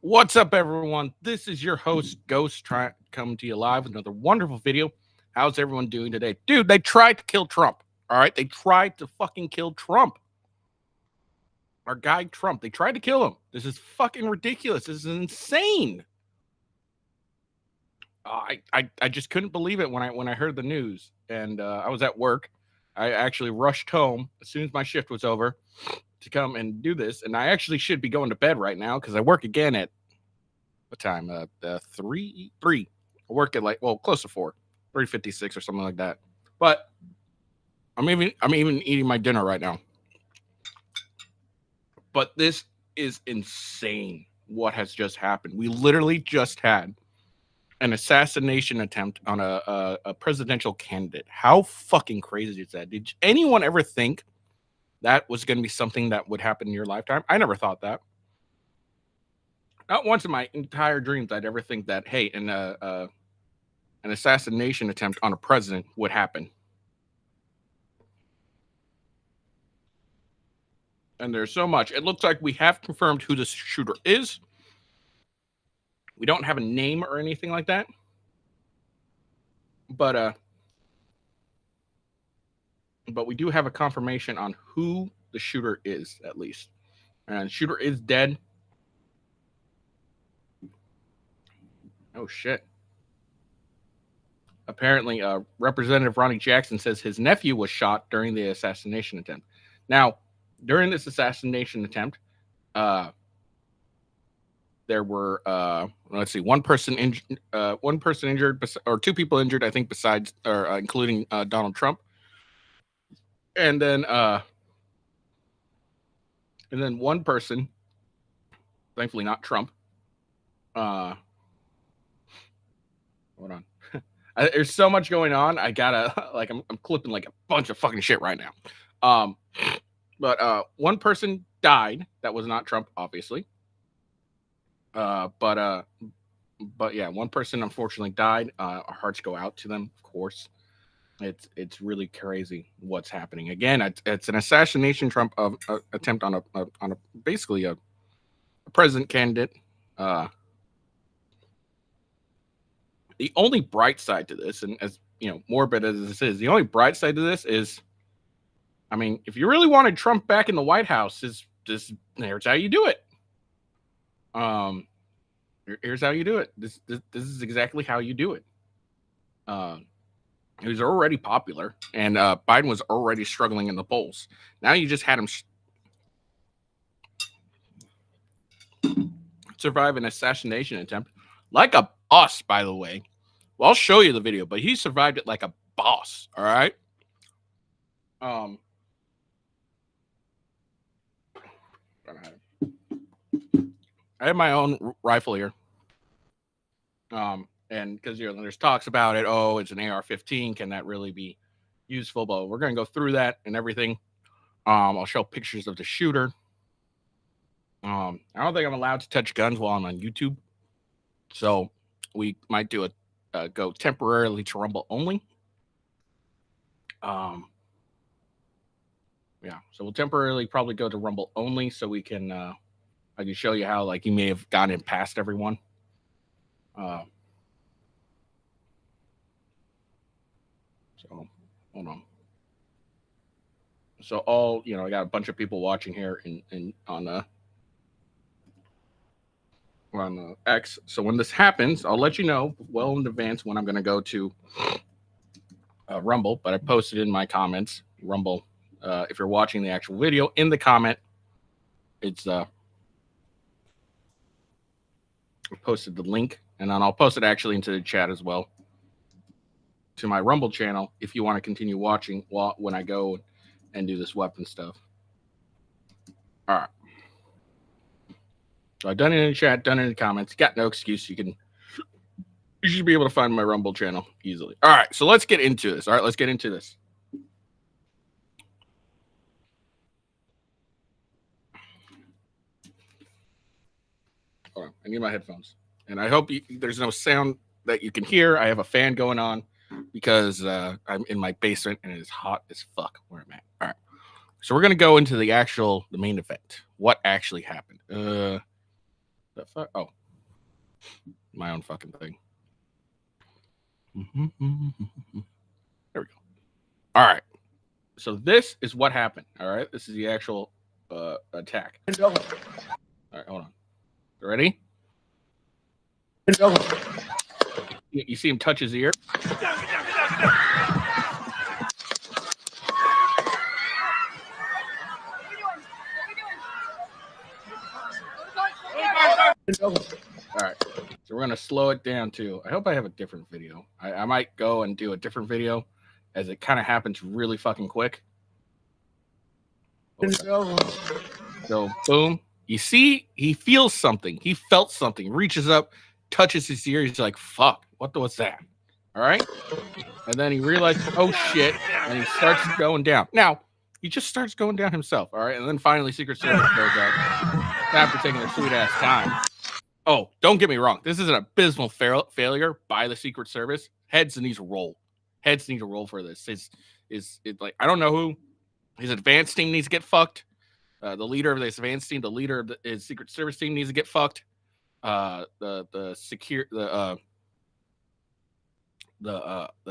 What's up, everyone? This is your host, Ghost, trying to come to you live with another wonderful video. How's everyone doing today? Dude, they tried to kill Trump. All right, they tried to fucking kill Trump. Our guy Trump. They tried to kill him. This is fucking ridiculous. This is insane. I just couldn't believe it when I heard the news, and I was at work. I actually rushed home as soon as my shift was over to come and do this, and I actually should be going to bed right now because I work again at what time? Three. I work at close to 4, 3:56 or something like that. But I'm even eating my dinner right now. But this is insane. What has just happened? We literally just had an assassination attempt on a presidential candidate. How fucking crazy is that? Did anyone ever think that was going to be something that would happen in your lifetime? I never thought that. Not once in my entire dreams I'd ever think that, hey, an assassination attempt on a president would happen. And there's so much. It looks like we have confirmed who the shooter is. We don't have a name or anything like that. But we do have a confirmation on who the shooter is, at least. And the shooter is dead. Oh, shit. Apparently, Representative Ronnie Jackson says his nephew was shot during the assassination attempt. Now, during this assassination attempt, there were one person injured, or 2 people injured, I think, besides or including Donald Trump, and then one person, thankfully not Trump. Hold on. There's so much going on. I gotta I'm clipping like a bunch of fucking shit right now. But one person died. That was not Trump, obviously. But yeah, one person unfortunately died. Our hearts go out to them, of course. It's really crazy what's happening. Again, it's an assassination Trump attempt on a basically a president candidate. The only bright side to this, and as you know, morbid as this is, the only bright side to this is, I mean, if you really wanted Trump back in the White House, here's how you do it. Here's how you do it. This is exactly how you do it. He was already popular, and Biden was already struggling in the polls. Now you just had him survive an assassination attempt like a boss, by the way. Well, I'll show you the video, but he survived it like a boss. All right. I have my own rifle here. And because there's talks about it, oh, it's an AR-15. Can that really be useful? But we're gonna go through that and everything. I'll show pictures of the shooter. I don't think I'm allowed to touch guns while I'm on YouTube, so we might do go temporarily to Rumble only. Yeah, so we'll temporarily probably go to Rumble only, so we can I can show you how he may have gotten past everyone. So hold on. So I got a bunch of people watching here on X. So when this happens, I'll let you know well in advance when I'm going to go to Rumble. But I posted in my comments, Rumble. If you're watching the actual video, in the comment, it's I posted the link, and then I'll post it actually into the chat as well to my Rumble channel if you want to continue watching when I go and do this weapon stuff. All right. So I've done it in the chat, done it in the comments. Got no excuse. You should be able to find my Rumble channel easily. All right, so let's get into this. All right, let's get into this. Hold on, I need my headphones. And I hope there's no sound that you can hear. I have a fan going on because I'm in my basement and it is hot as fuck where I'm at. All right. So we're going to go into the main event. What actually happened? The fuck? Oh, my own fucking thing. There we go. All right. So this is what happened. All right. This is the actual attack. All right. Hold on. You ready? You see him touch his ear? All right. So we're going to slow it down too. I hope I have a different video. I might go and do a different video as it kind of happens really fucking quick. So boom. You see, he feels something. He felt something. Reaches up, touches his ear. He's like, fuck, what was that? All right. And then he realizes, oh shit. And he starts going down. Now, he just starts going down himself. All right. And then finally, Secret Service goes out after taking their sweet ass time. Oh, don't get me wrong. This is an abysmal failure by the Secret Service. Heads need to roll. Heads need to roll for this. Is like, I don't know who. His advanced team needs to get fucked. The leader of this advanced team, the leader of his Secret Service team needs to get fucked. The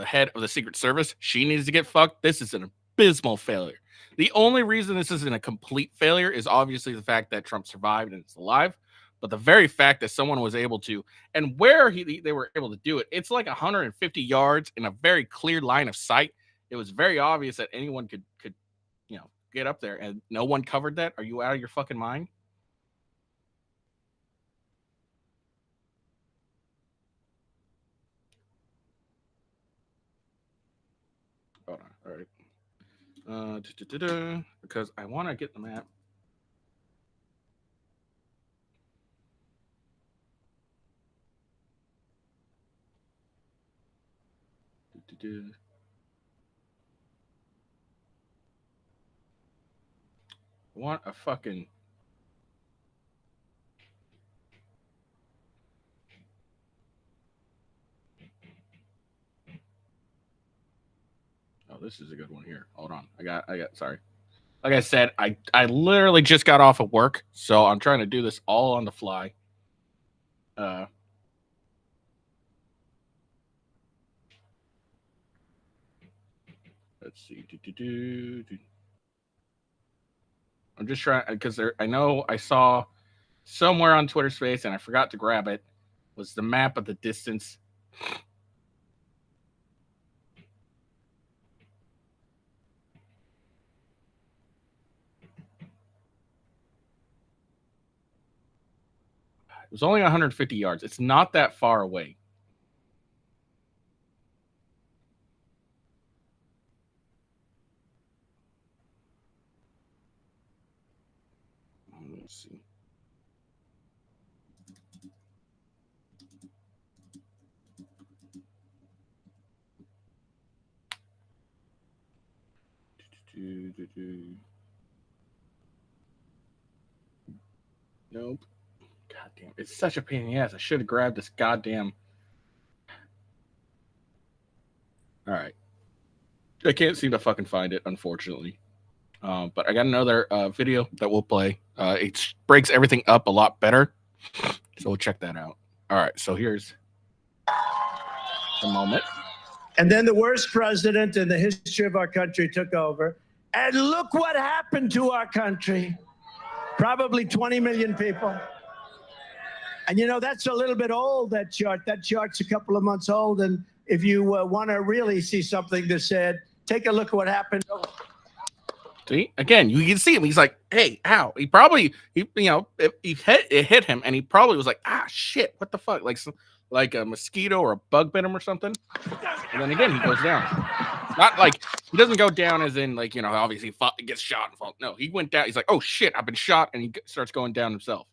head of the Secret Service, she needs to get fucked. This is an abysmal failure. The only reason this isn't a complete failure is obviously the fact that Trump survived and is alive. But the very fact that someone was able to, and where they were able to do it, it's like 150 yards in a very clear line of sight. It was very obvious that anyone could get up there, and no one covered that. Are you out of your fucking mind? Hold on. All right. Because I want to get the map. I want a fucking. Oh, this is a good one here. Hold on. I got. Sorry. Like I said, I literally just got off of work, so I'm trying to do this all on the fly. Let's see. I'm just trying because I know I saw somewhere on Twitter Space and I forgot to grab it. Was the map of the distance. It was only 150 yards. It's not that far away. Let's see. Nope. God damn. It's such a pain in the ass. I should have grabbed this goddamn. All right. I can't seem to fucking find it, unfortunately. But I got another video that we'll play. It breaks everything up a lot better. So we'll check that out. All right. So here's the moment. And then the worst president in the history of our country took over. And look what happened to our country. Probably 20 million people. And you know, that's a little bit old, that chart. That chart's a couple of months old. And if you want to really see something that said, take a look at what happened. See, again, you can see him. He's like, hey, ow. He probably, it hit him, and he probably was like, ah, shit, what the fuck? Like a mosquito or a bug bit him or something. And then again, he goes down. Not like, he doesn't go down as in, like, obviously he gets shot and falls. No, he went down. He's like, oh, shit, I've been shot. And he starts going down himself.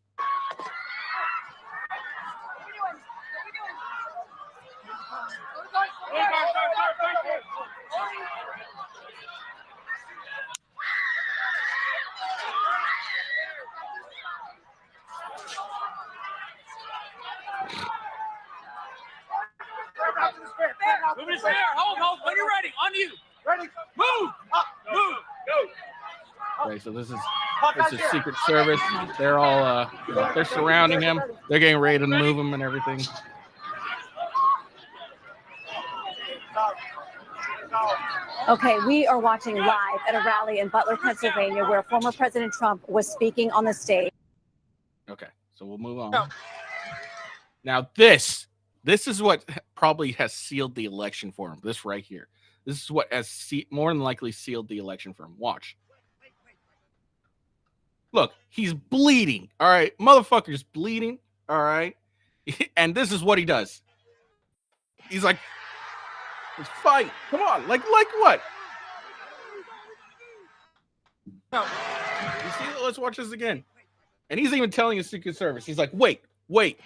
Move his hair. Hold. When you're ready. On you. Ready. Move. Move. Go. Okay, so this is It's his Secret Service. They're all they're surrounding him. They're getting ready to move him and everything. Okay, we are watching live at a rally in Butler, Pennsylvania, where former President Trump was speaking on the stage. Okay, so we'll move on. Now, this is what probably has sealed the election for him. This right here. This is what has more than likely sealed the election for him. Watch. Look, he's bleeding. All right, motherfucker's bleeding. All right, and this is what he does. He's like, let's fight. Come on, like what? No. You see? Let's watch this again. And he's even telling his Secret Service. He's like, wait.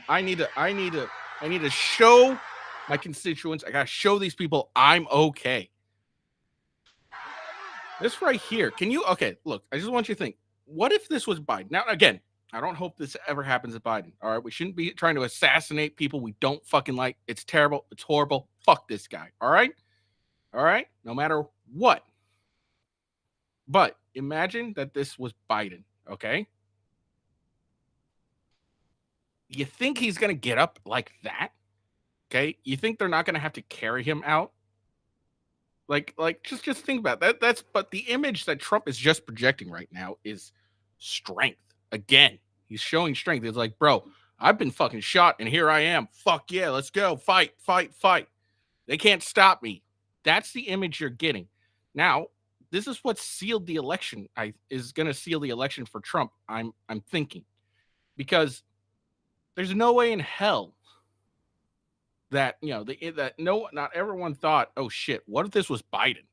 I need to show my constituents. I gotta show these people I'm okay. This right here. Can you? Okay, look. I just want you to think. What if this was Biden? Now, again, I don't hope this ever happens to Biden. All right, we shouldn't be trying to assassinate people we don't fucking like. It's terrible. It's horrible. Fuck this guy. All right. No matter what. But imagine that this was Biden. Okay. You think he's gonna get up like that? Okay. You think they're not gonna have to carry him out? Like, just think about that. But the image that Trump is just projecting right now is strength. Again, he's showing strength. It's like, bro, I've been fucking shot, and here I am. Fuck yeah, let's go. Fight. They can't stop me. That's the image you're getting. Now, this is what sealed the election. Is going to seal the election for Trump. I'm thinking, because there's no way in hell that not everyone thought, oh shit, what if this was Biden?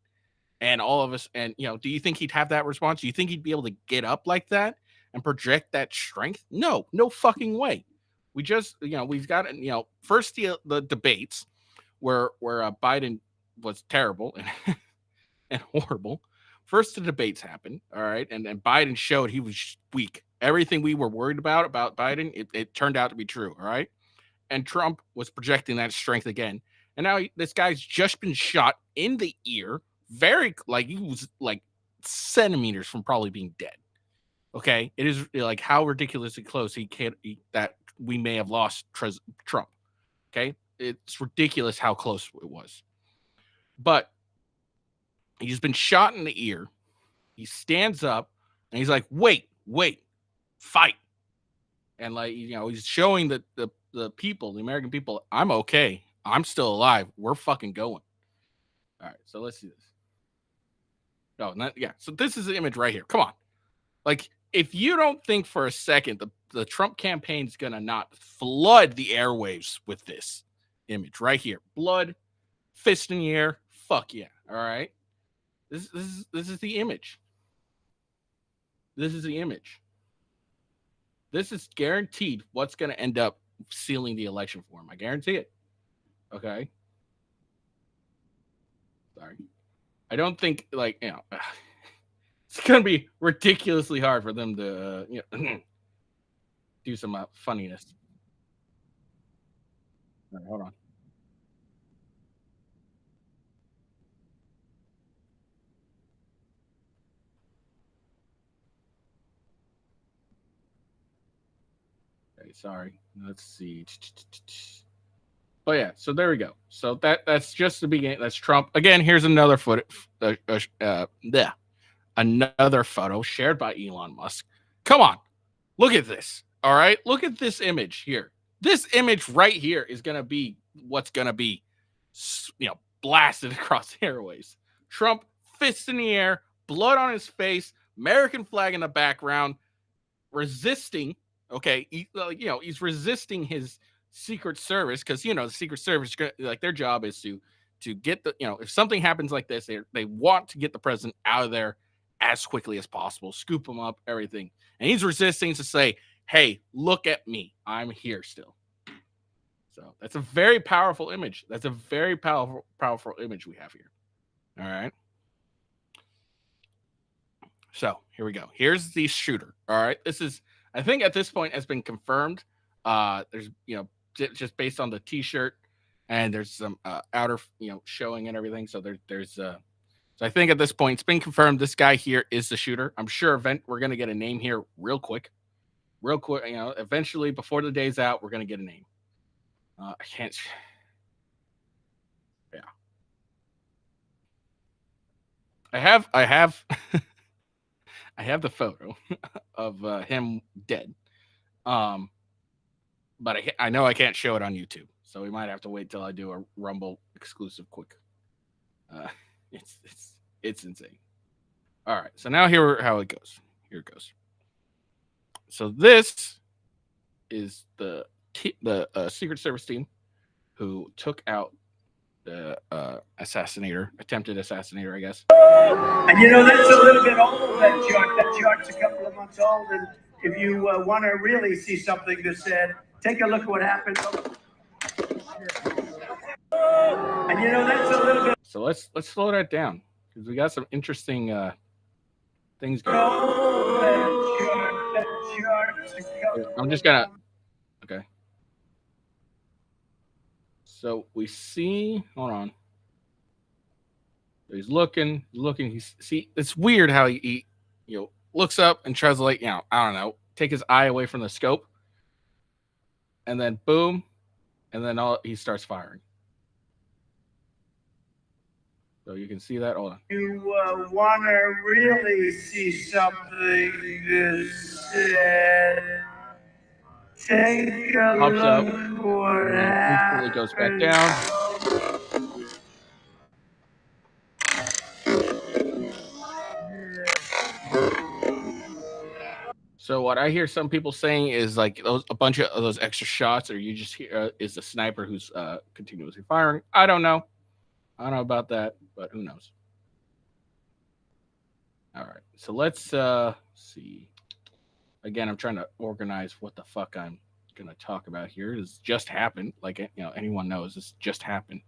And all of us, and do you think he'd have that response? Do you think he'd be able to get up like that and project that strength? No fucking way. We just, we've got, first the debates where Biden was terrible and horrible. First, the debates happened, all right, and Biden showed he was weak. Everything we were worried about Biden, it turned out to be true, all right. And Trump was projecting that strength again. And now this guy's just been shot in the ear, he was like centimeters from probably being dead. Okay, it is like how ridiculously close that we may have lost Trump. Okay, it's ridiculous how close it was. But he's been shot in the ear. He stands up and he's like, wait, fight. And he's showing the people, the American people, I'm okay. I'm still alive. We're fucking going. All right, so let's see this. So this is the image right here. Come on. Like, if you don't think for a second the Trump campaign's gonna not flood the airwaves with this image right here, blood, fist in the air, fuck yeah. All right. This is the image. This is the image. This is guaranteed what's gonna end up sealing the election for him. I guarantee it. Okay. Sorry. I don't think it's gonna be ridiculously hard for them to do some funniness. All right, hold on. Okay, sorry. Let's see. Oh yeah, so there we go. So that's just the beginning. That's Trump again. Here's another another photo shared by Elon Musk. Come on, look at this. All right, look at this image here. This image right here is gonna be what's gonna be, blasted across the airways. Trump, fists in the air, blood on his face, American flag in the background, resisting. Okay, he's resisting his Secret Service because the Secret Service, their job is to get the if something happens like this, they want to get the president out of there as quickly as possible, scoop him up, everything. And he's resisting to say, hey, look at me, I'm here still. So that's a very powerful image. That's a very powerful image we have here. All right. So here we go. Here's the shooter. All right. This is, I think at this point has been confirmed. There's, just based on the T-shirt, and there's some outer, showing and everything. So so So I think at this point, it's been confirmed this guy here is the shooter. I'm sure we're going to get a name here real quick. Real quick, eventually before the day's out, we're going to get a name. I can't. Yeah. I have I have the photo of him dead. But I know I can't show it on YouTube. So we might have to wait till I do a Rumble exclusive quick. It's insane. All right, so now here how it goes. Here it goes. So this is the Secret Service team who took out the attempted assassinator, I guess. And that's a little bit old. That chart's a couple of months old. And if you want to really see something that's said, take a look at what happened. And that's a little bit. So let's slow that down because we got some interesting things going on. I'm just gonna. Okay. So we see. Hold on. He's looking. It's weird how he looks up and tries to I don't know, take his eye away from the scope, and then boom, and then he starts firing. So you can see that. Hold on. You want to really see something that's said, take a Pops up, look what and instantly goes back down. So what I hear some people saying is a bunch of those extra shots, or you just hear is the sniper who's continuously firing. I don't know about that, but who knows? All right, so let's see. Again, I'm trying to organize what the fuck I'm gonna talk about here. This just happened. Anyone knows this just happened.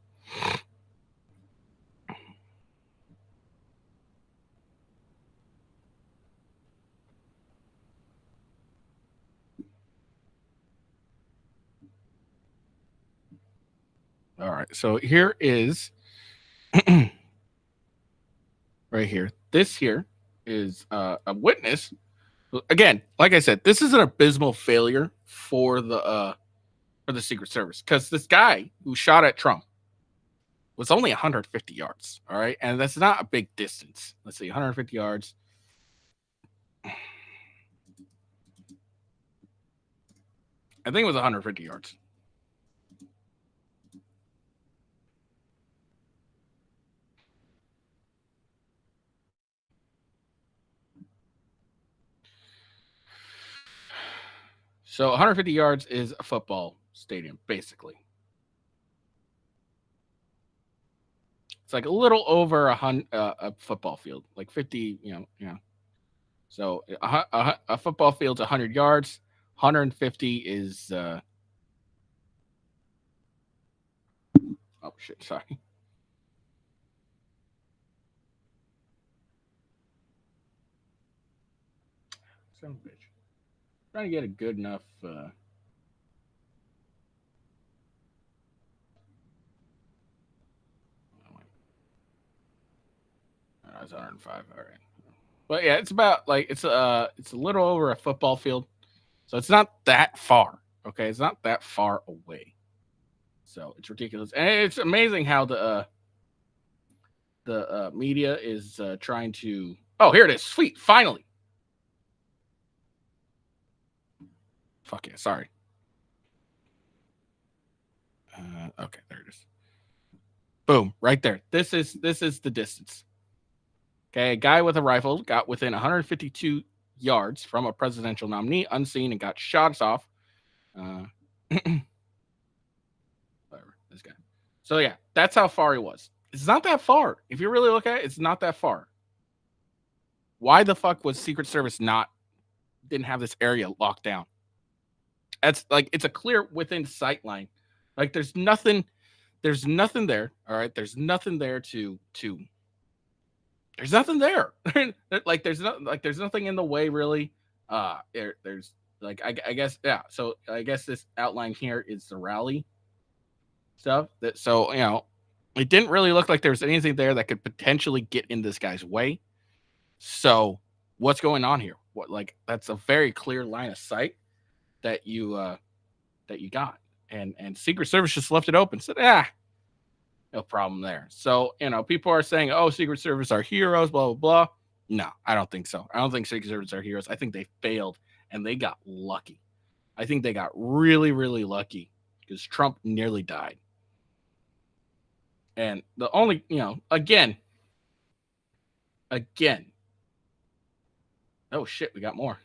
All right, so here is right here. This here is a witness. Again, like I said, this is an abysmal failure for the Secret Service because this guy who shot at Trump was only 150 yards. All right, and that's not a big distance. Let's see, 150 yards. I think it was 150 yards. So 150 yards is a football stadium, basically. It's like a little over a football field, like 50, So a football field's 100 yards. 150 is. Oh shit! Sorry. Son of a bitch. Trying to get a good enough. That's 105. All right, but yeah, it's about it's a little over a football field, so it's not that far. Okay, it's not that far away. So it's ridiculous, and it's amazing how the media is trying to. Oh, here it is. Sweet, finally. Fuck yeah, sorry. Okay, there it is. Boom, right there. This is the distance. Okay, a guy with a rifle got within 152 yards from a presidential nominee, unseen, and got shots off. Whatever, this guy. So yeah, that's how far he was. It's not that far. If you really look at it, it's not that far. Why the fuck was Secret Service didn't have this area locked down? That's it's a clear within sight line. There's nothing there. All right. There's nothing there there's nothing there. There's nothing in the way really. There's I guess, yeah. So I guess this outline here is the rally stuff it didn't really look like there was anything there that could potentially get in this guy's way. So what's going on here? What, like, that's a very clear line of sight that you got. And Secret Service just left it open. Said, no problem there. So, people are saying, oh, Secret Service are heroes, blah, blah, blah. No, I don't think so. I don't think Secret Service are heroes. I think they failed and they got lucky. I think they got really, really lucky because Trump nearly died. And the only, again. Oh, shit, we got more.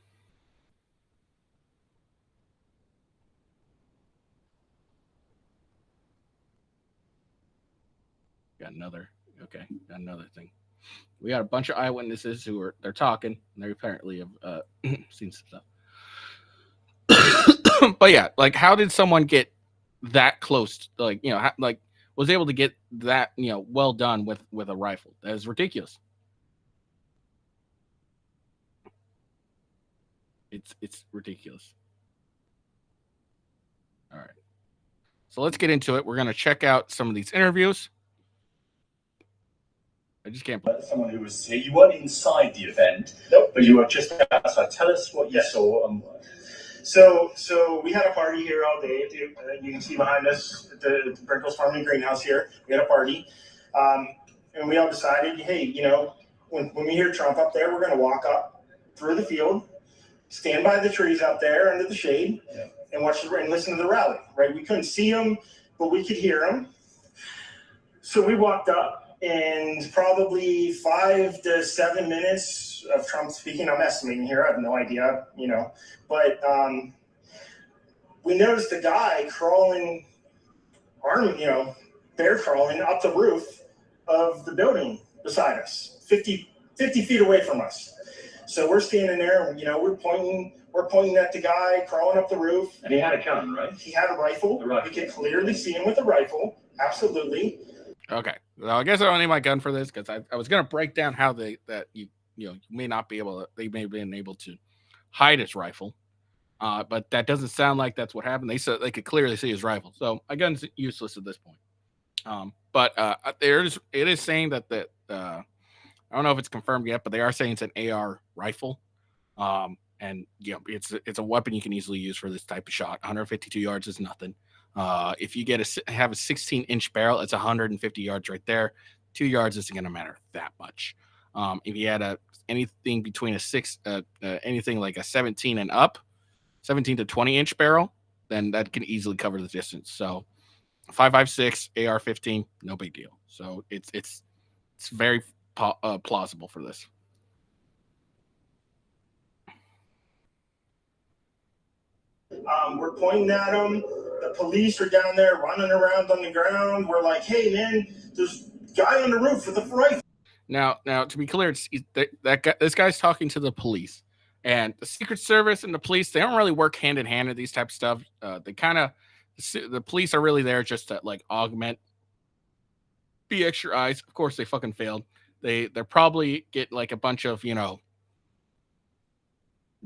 Got another thing. We got a bunch of eyewitnesses they're talking, and they apparently have seen some stuff. But yeah, like, how did someone get that close? Like, was able to get that, well done with a rifle? That is ridiculous. It's ridiculous. All right. So let's get into it. We're going to check out some of these interviews. I just can't believe someone who was here. You weren't inside the event, nope, but you were just outside. Tell us what you saw. So we had a party here all day. You can see behind us at the Brinkles Farming Greenhouse here. We had a party, and we all decided, hey, when we hear Trump up there, we're going to walk up through the field, stand by the trees out there under the shade, and watch and listen to the rally. Right? We couldn't see him, but we could hear him. So we walked up. And probably 5 to 7 minutes of Trump speaking. I'm estimating here. I have no idea, But we noticed a guy crawling, bear crawling up the roof of the building beside us, 50 feet away from us. So we're standing there, and, we're pointing at the guy crawling up the roof. And he had a gun, right? He had a rifle. We could clearly see him with a rifle. Absolutely. Okay, well, I guess I don't need my gun for this because I was going to break down how you may not be able to. They may have been able to hide his rifle, but that doesn't sound like that's what happened. They said they could clearly see his rifle, so my gun's useless at this point. But it is saying that I don't know if it's confirmed yet, but they are saying it's an AR rifle, and it's a weapon you can easily use for this type of shot. 152 yards is nothing. If you have a 16-inch barrel, it's 150 yards right there. 2 yards isn't going to matter that much. If you had anything between anything like a 17 and up, 17 to 20-inch barrel, then that can easily cover the distance. So 5.56 AR-15, no big deal. So it's very plausible for this. We're pointing at them. The police are down there running around on the ground. We're like, hey, man, there's a guy on the roof with a rifle. Now, to be clear, this guy's talking to the police. And the Secret Service and the police, they don't really work hand in hand in these type of stuff. The police are really there just to, like, be extra eyes. Of course, they fucking failed. They're probably get, like, a bunch of,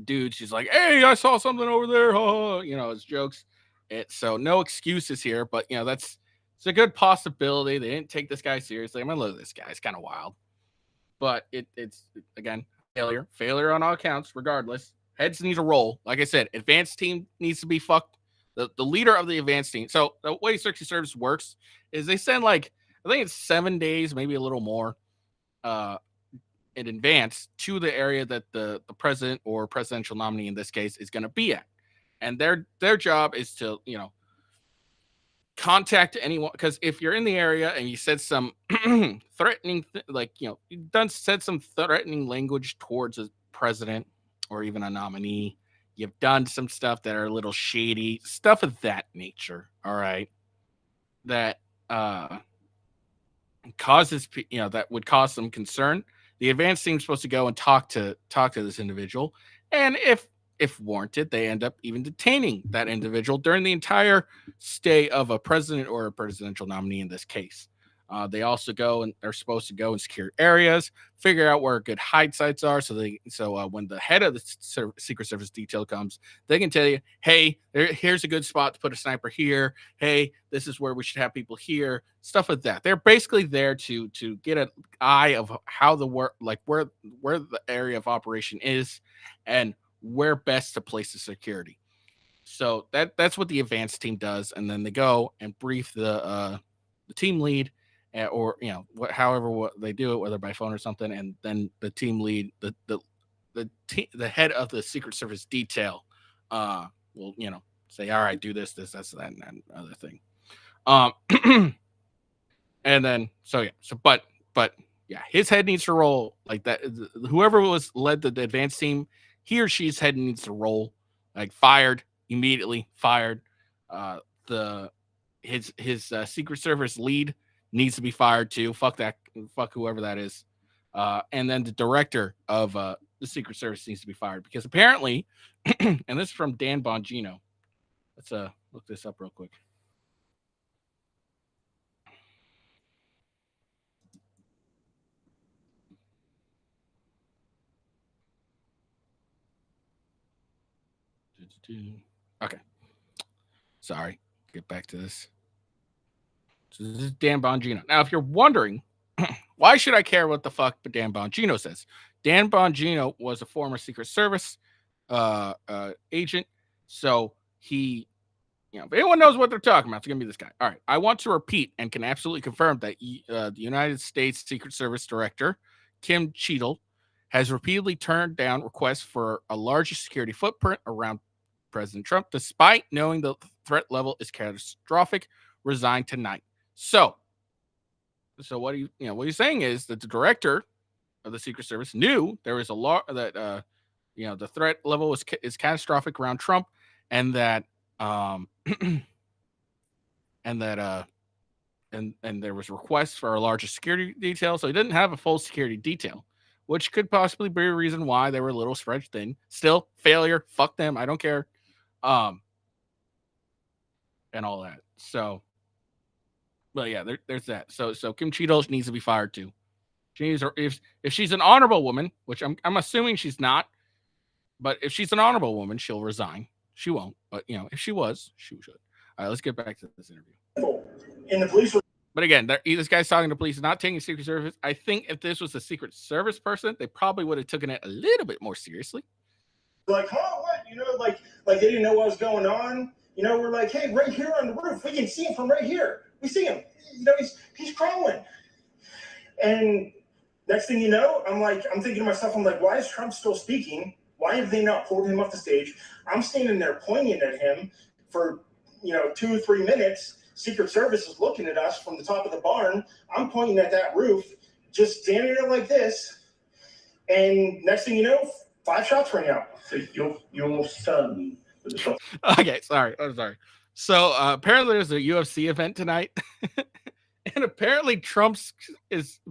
dudes. She's like, hey, I saw something over there. It's jokes. So no excuses here, but it's a good possibility. They didn't take this guy seriously. I mean, look at this guy. It's kind of wild, but it's again, failure on all accounts, regardless. Heads need to roll. Like I said, advanced team needs to be fucked. The leader of the advanced team. So the way Secret Service works is they send, like, I think it's 7 days, maybe a little more, in advance to the area that the president or presidential nominee in this case is going to be at. And their job is to, contact anyone. Because if you're in the area and you said some threatening, said some threatening language towards a president or even a nominee, you've done some stuff that are a little shady, stuff of that nature. All right. That causes, that would cause some concern. The advanced team is supposed to go and talk to this individual. And if warranted, they end up even detaining that individual during the entire stay of a president or a presidential nominee in this case. They also go and they're supposed to go and secure areas, figure out where good hide sites are. So when the head of the Secret Service detail comes, they can tell you, hey, here's a good spot to put a sniper here. Hey, this is where we should have people here. Stuff like that. They're basically there to get an eye of how the work, like where the area of operation is, and where best to place the security. So that's what the advanced team does, and then they go and brief the team lead. Or however they do it, whether by phone or something, and then the team lead, the head of the Secret Service detail, will say, all right, do this, that's that, and that other thing. And then but his head needs to roll like that. Whoever led the advanced team, he or she's head needs to roll, like fired immediately, fired. His Secret Service lead needs to be fired too. Fuck whoever that is. And then the director of the Secret Service needs to be fired because apparently, and this is from Dan Bongino. Let's look this up real quick. Okay. Sorry. Get back to this. So this is Dan Bongino. Now, if you're wondering, why should I care what the fuck Dan Bongino says? Dan Bongino was a former Secret Service agent. So he, if anyone knows what they're talking about, it's going to be this guy. All right. I want to repeat and can absolutely confirm that the United States Secret Service Director, Kim Cheadle, has repeatedly turned down requests for a larger security footprint around President Trump, despite knowing the threat level is catastrophic, resigned tonight. So what he's saying is that the director of the Secret Service knew there was a lot that the threat level is catastrophic around Trump, and that and there was requests for a larger security detail. So he didn't have a full security detail, which could possibly be a reason why they were a little stretched thin. Still, failure. Fuck them. I don't care. And all that. So. Well, yeah, there's that. So Kim Cheadle needs to be fired too. If she's an honorable woman, which I'm assuming she's not, but if she's an honorable woman, she'll resign. She won't, but if she was, she should. All right, let's get back to this interview. In the police. But again, this guy's talking to police, not taking Secret Service. I think if this was a Secret Service person, they probably would have taken it a little bit more seriously. Like, huh? What? Like they didn't know what was going on. We're like, hey, right here on the roof, we can see him from right here. We see him. He's crawling. And next thing you know, I'm thinking to myself, why is Trump still speaking? Why have they not pulled him off the stage? I'm standing there pointing at him for 2 or 3 minutes. Secret Service is looking at us from the top of the barn. I'm pointing at that roof, just standing there like this. And next thing you know, 5 shots ring out. So you're certain that the shots. Okay, sorry. I'm sorry. So apparently there's a UFC event tonight, and apparently Trump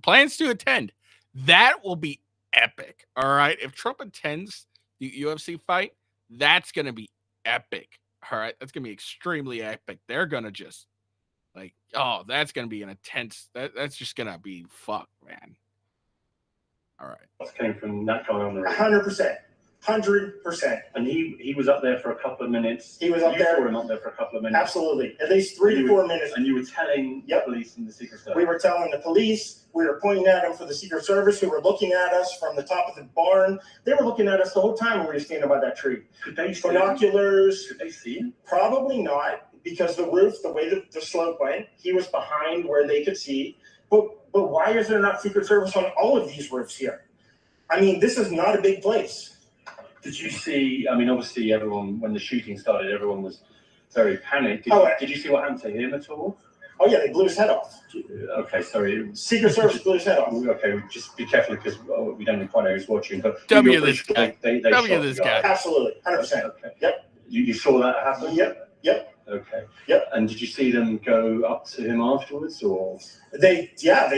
plans to attend. That will be epic. All right, if Trump attends the UFC fight, that's gonna be epic. All right, that's gonna be extremely epic. They're gonna just that's gonna be an intense. That's just gonna be fuck, man. All right, Came from that guy on the roof. 100%. 100%. And he was up there for a couple of minutes. He was up there. You were up there for a couple of minutes. Absolutely. At least 3 to 4 minutes. And you were telling the police and the Secret Service. We were telling the police. We were pointing at them for the Secret Service, who were looking at us from the top of the barn. They were looking at us the whole time when we were standing by that tree. Could they see binoculars? Could they see him? Probably not, because the roof, the way the slope went, he was behind where they could see. But why is there not Secret Service on all of these roofs here? This is not a big place. Did you see, obviously everyone, when the shooting started, everyone was very panicked. Did you see what happened to him at all? Oh, yeah, they blew his head off. Okay, sorry. Secret Service blew his head off. Okay, just be careful because we don't quite know who's watching. But W this guy. They W this guy. Absolutely, 100%. Okay. Yep. You saw that happen? Yep. Okay. Yep. And did you see them go up to him afterwards, or? They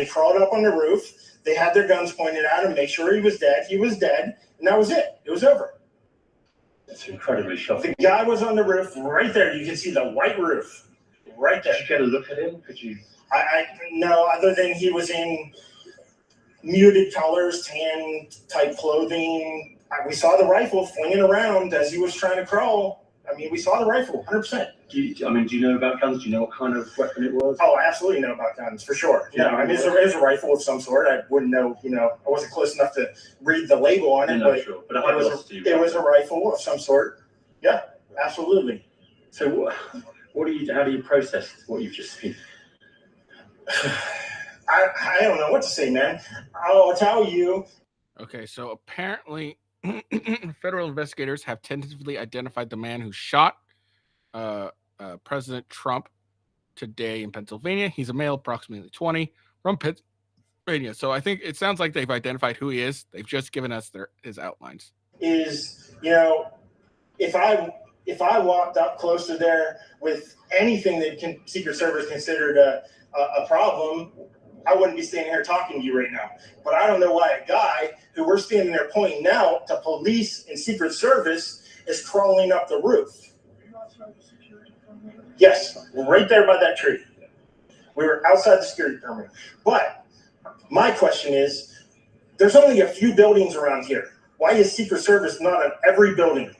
crawled up on the roof. They had their guns pointed at him, make sure he was dead. He was dead, and that was it. It was over. That's incredibly shocking. The guy was on the roof right there. You can see the white roof. right there. Did you get a look at him? Could you? I no, other than he was in muted colors, tan type clothing. We saw the rifle flinging around as he was trying to crawl. I mean, we saw the rifle, 100%. Do you know about guns? Do you know what kind of weapon it was? Oh, I absolutely know about guns, for sure. No, I mean, it was a rifle of some sort. I wouldn't know, I wasn't close enough to read the label on it, but sure. But it was a rifle of some sort. Yeah, absolutely. So how do you process what you've just seen? I don't know what to say, man. I'll tell you. Okay, so apparently federal investigators have tentatively identified the man who shot President Trump today in Pennsylvania. He's a male, approximately 20, from Pennsylvania. So I think it sounds like they've identified who he is. They've just given us his outlines. If I walked up close to there with anything that Secret Service considered a problem, I wouldn't be standing here talking to you right now. But I don't know why a guy who we're standing there pointing out to police and Secret Service is crawling up the roof. Yes, right there by that tree. We were outside the security perimeter. But my question is, there's only a few buildings around here. Why is Secret Service not on every building?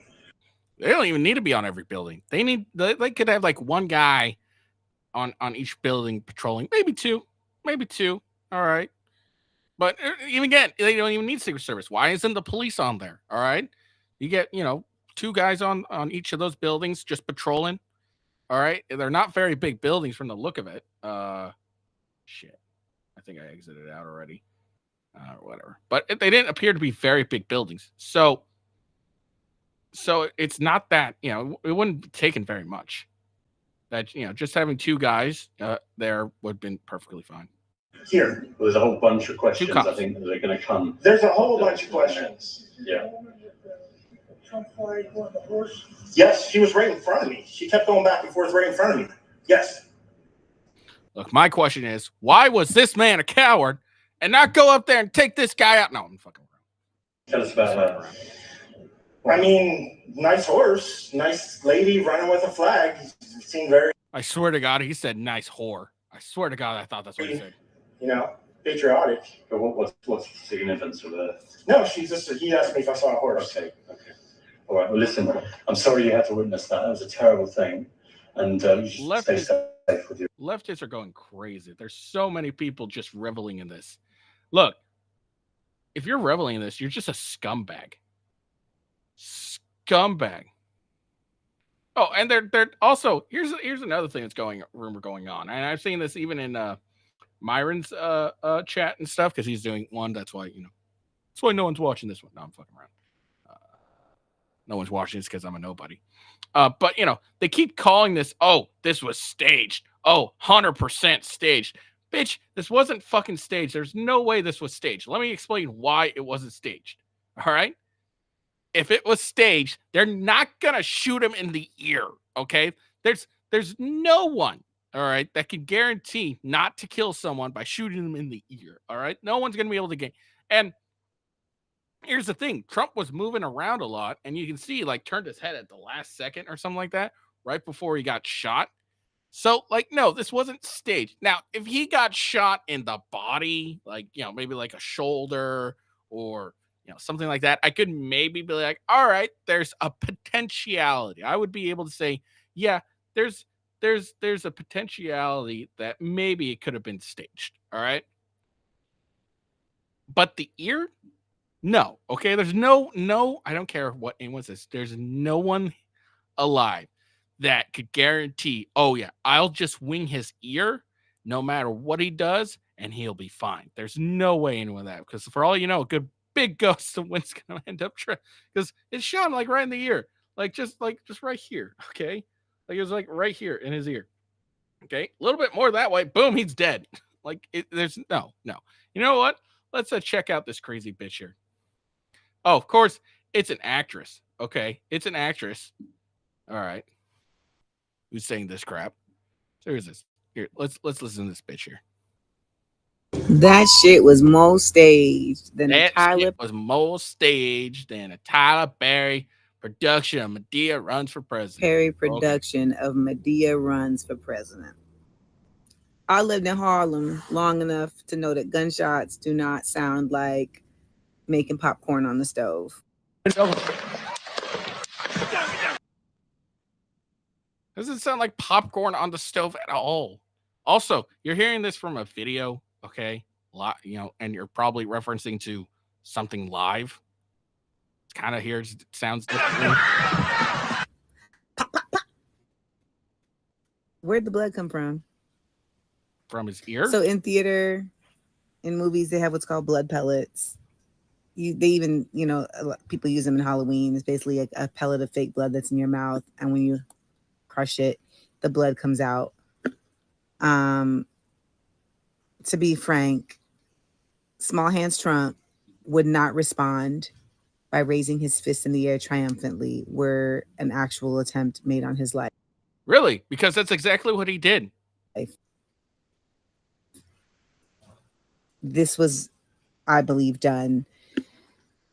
They don't even need to be on every building. They could have like one guy on each building patrolling, maybe two. All right. But even again, they don't even need Secret Service. Why isn't the police on there? All right. You get, two guys on each of those buildings just patrolling. All right. They're not very big buildings from the look of it. Shit. I think I exited out already. Or whatever. But they didn't appear to be very big buildings. So it's not that, it wouldn't have taken very much. That, just having two guys there would have been perfectly fine. Here. Well, there's a whole bunch of questions, I think, that are going to come. There's a whole bunch of questions. Yeah. Yes, she was right in front of me. She kept going back and forth right in front of me. Yes. Look, my question is, why was this man a coward and not go up there and take this guy out? No, I'm fucking around. Tell us about her. I mean, nice horse, nice lady running with a flag. Seemed very. I swear to God, he said nice whore. I swear to God, I thought that's what he said. Patriotic. But what's the significance of that? No, he asked me if I saw a horse. Okay. All right. Well, listen, I'm sorry you had to witness that. That was a terrible thing. And you should stay safe with you. Leftists are going crazy. There's so many people just reveling in this. Look, if you're reveling in this, you're just a scumbag. Scumbag. Oh, and they're also here's another thing that's rumor going on, and I've seen this even in Myron's chat and stuff because he's doing one. That's why no one's watching this one. No, I'm fucking around. No one's watching this because I'm a nobody. But they keep calling this. Oh, this was staged. Oh, 100% staged. Bitch, this wasn't fucking staged. There's no way this was staged. Let me explain why it wasn't staged. All right. If it was staged, they're not gonna shoot him in the ear. Okay, there's no one, all right, that can guarantee not to kill someone by shooting them in the ear. All right, no one's gonna be able to get. And here's the thing: Trump was moving around a lot, and you can see turned his head at the last second or something like that, right before he got shot. So no, this wasn't staged. Now, if he got shot in the body, maybe like a shoulder or something like that, I could maybe be like, all right, there's a potentiality. I would be able to say, yeah, there's a potentiality that maybe it could have been staged. All right. But the ear, no. Okay. There's no, I don't care what anyone says. There's no one alive that could guarantee, oh yeah, I'll just wing his ear no matter what he does and he'll be fine. There's no way anyone that, because for all you know, a good big ghost of what's gonna end up because it's shot him right in the ear, just right here. Okay, it was right here in his ear. Okay, a little bit more that way, boom, he's dead. There's no. You know what? Let's check out this crazy bitch here. Oh, of course, it's an actress. Okay, it's an actress. All right, who's saying this crap? So here's this. Here, let's listen to this bitch here. That shit was more staged than a Tyler. Was more staged than a Tyler Perry Production of Medea runs for president. Perry production of Medea runs for president. I lived in Harlem long enough to know that gunshots do not sound like making popcorn on the stove. Doesn't sound like popcorn on the stove at all. Also, you're hearing this from a video, okay? And you're probably referencing to something live. It's kind of here. It sounds differently. Where'd the blood come from? From his ear? So in theater, in movies, they have what's called blood pellets. They even, people use them in Halloween. It's basically a pellet of fake blood that's in your mouth. And when you crush it, the blood comes out. To be frank, Small Hands Trump would not respond by raising his fist in the air triumphantly were an actual attempt made on his life. Really? Because that's exactly what he did. This was, I believe, done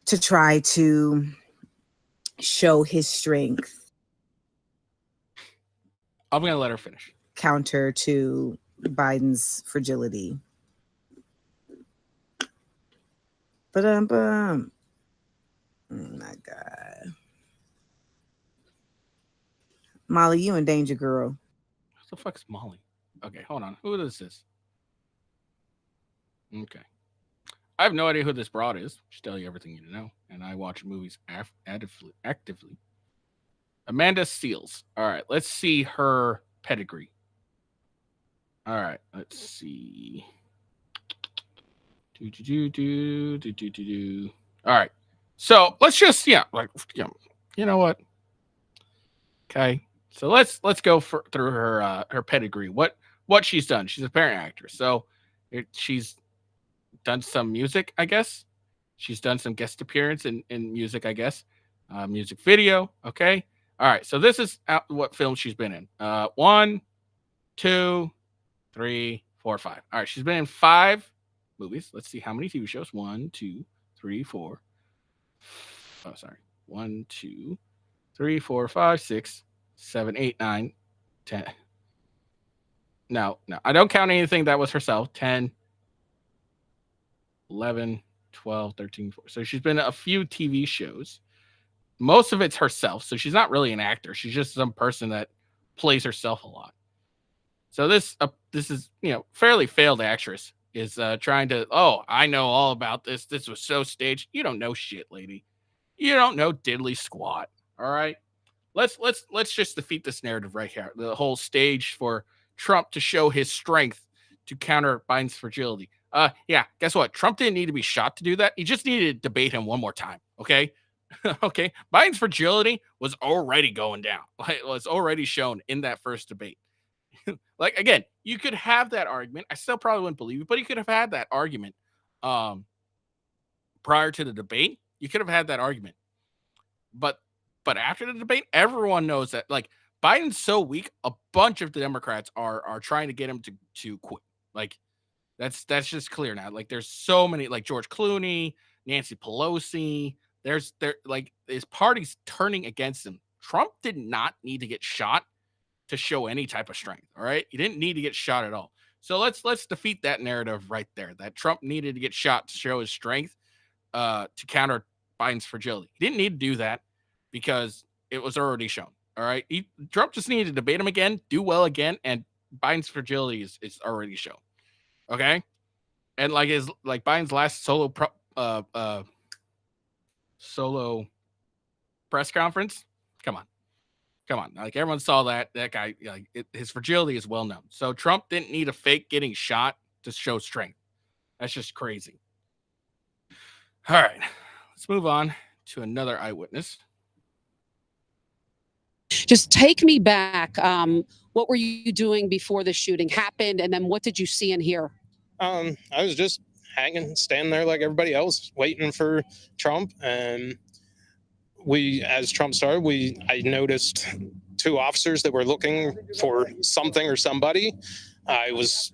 to try to show his strength. I'm going to let her finish. Counter to Biden's fragility. Oh my God. Molly, you in danger, girl. What the fuck's Molly? Okay, hold on. Who is this? Okay. I have no idea who this broad is. Just tell you everything you need to know. And I watch movies actively. Amanda Seals. All right, let's see her pedigree. All right, let's see. All right. So let's just, you know what? Okay. So let's go through her pedigree. What she's done. She's a parent actress. So she's done some music, I guess. She's done some guest appearance in music, I guess. Music video. Okay. All right. So this is what film she's been in. 1, 2, 3, 4, 5. All right. She's been in 5 movies. Let's see how many TV shows. 1, 2, 3, 4. Oh, sorry. 1, 2, 3, 4, 5, 6, 7, 8, 9, 10. No. I don't count anything that was herself. 10, 11, 12, 13, 14. So she's been in a few TV shows. Most of it's herself. So she's not really an actor. She's just some person that plays herself a lot. So this is, fairly failed actress is trying to, I know all about this. This was so staged. You don't know shit, lady. You don't know diddly squat. All right. Let's just defeat this narrative right here. The whole stage for Trump to show his strength to counter Biden's fragility. Yeah, guess what? Trump didn't need to be shot to do that. He just needed to debate him one more time. Okay. Okay. Biden's fragility was already going down. It was already shown in that first debate. Like, again, you could have that argument. I still probably wouldn't believe it, but you could have had that argument prior to the debate. You could have had that argument. But after the debate, everyone knows that, like, Biden's so weak, a bunch of the Democrats are trying to get him to quit. Like, that's just clear now. Like, there's so many, like George Clooney, Nancy Pelosi. His party's turning against him. Trump did not need to get shot to show any type of strength. All right. He didn't need to get shot at all. So let's defeat that narrative right there, that Trump needed to get shot to show his strength to counter Biden's fragility. He didn't need to do that because it was already shown. All right. Trump just needed to debate him again, do well again, and Biden's fragility is already shown. Okay. And like Biden's last solo press conference. Come on. Like, everyone saw that guy, his fragility is well known. So Trump didn't need a fake getting shot to show strength. That's just crazy. All right, let's move on to another eyewitness. Just take me back. What were you doing before the shooting happened? And then what did you see and hear? I was just standing there like everybody else, waiting for Trump. And as Trump started, I noticed 2 officers that were looking for something or somebody. I was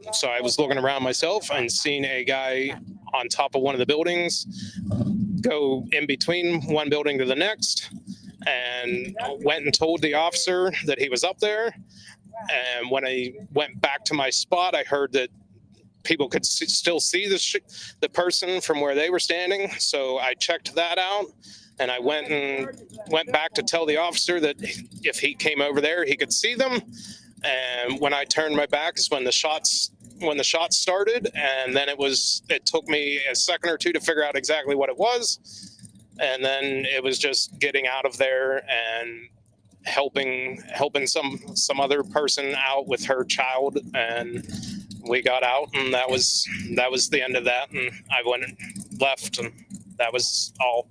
looking around myself and seeing a guy on top of one of the buildings go in between one building to the next. and went and told the officer that he was up there. And when I went back to my spot, I heard that people could still see the person from where they were standing. So I checked that out, and I went back to tell the officer that if he came over there, he could see them. And when I turned my back is when the shots started, and then it took me a second or two to figure out exactly what it was. And then it was just getting out of there and helping some other person out with her child, and we got out, and that was the end of that. And I went and left, and that was all.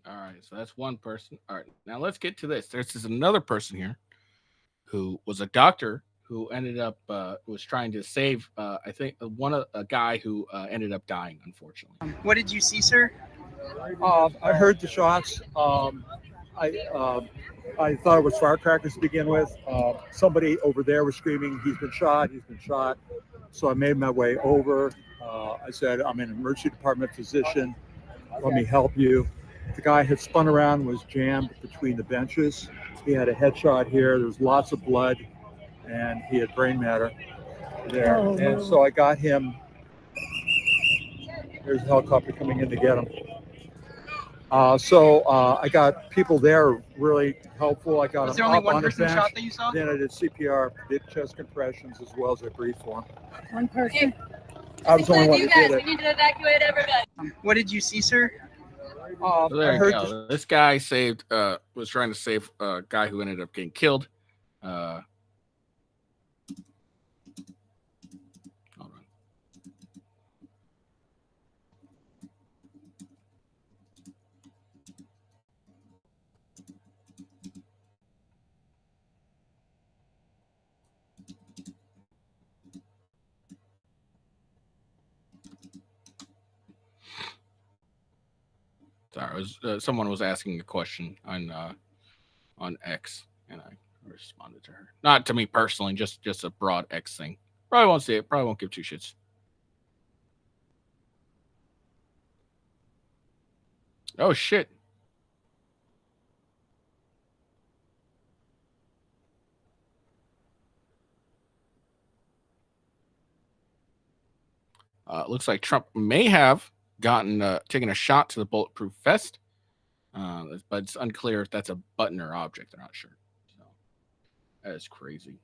All right, so that's one person. All right, now let's get to this. This is another person here who was a doctor who ended up was trying to save I think a guy who ended up dying, unfortunately. What did you see, sir? I heard the shots. I thought it was firecrackers to begin with. Somebody over there was screaming, he's been shot. So I made my way over. I said, I'm an emergency department physician. Let me help you. The guy had spun around and was jammed between the benches. He had a headshot here. There was lots of blood, and he had brain matter there. And so I got him. There's a helicopter coming in to get him. So I got people there really helpful. I got Was him there only up one on the person bench. shot that you saw? Then I did CPR, did chest compressions, as well as I breathed for him. One person. I was the only one who did it. need to evacuate everybody. What did you see, sir? So there I you heard go. This guy was trying to save a guy who ended up getting killed. Hold on. Sorry, someone was asking a question on X, and I responded to her. Not to me personally, just a broad X thing. Probably won't see it. Probably won't give two shits. Oh shit! Looks like Trump may have taken a shot to the bulletproof vest, but it's unclear if that's a button or object. They're not sure. So that is crazy.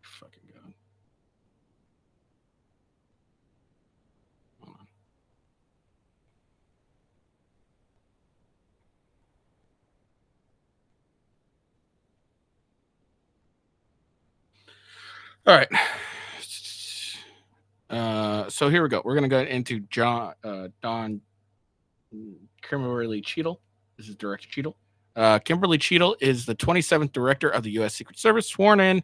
Fucking God. Hold on. All right. So here we go. We're going to go into Don Kimberly Cheadle. This is Director Cheadle. Kimberly Cheadle is the 27th Director of the U.S. Secret Service, sworn in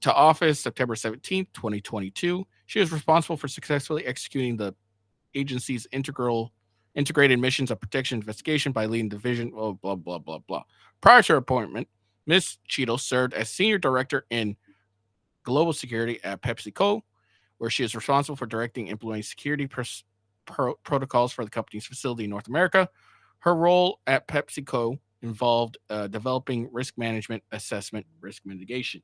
to office September 17th, 2022. She is responsible for successfully executing the agency's integrated missions of protection investigation by leading division, blah, blah, blah, blah, blah. Prior to her appointment, Ms. Cheadle served as Senior Director in Global Security at PepsiCo, where she is responsible for directing and implementing security protocols for the company's facility in North America. Her role at PepsiCo involved developing risk management, assessment, risk mitigation.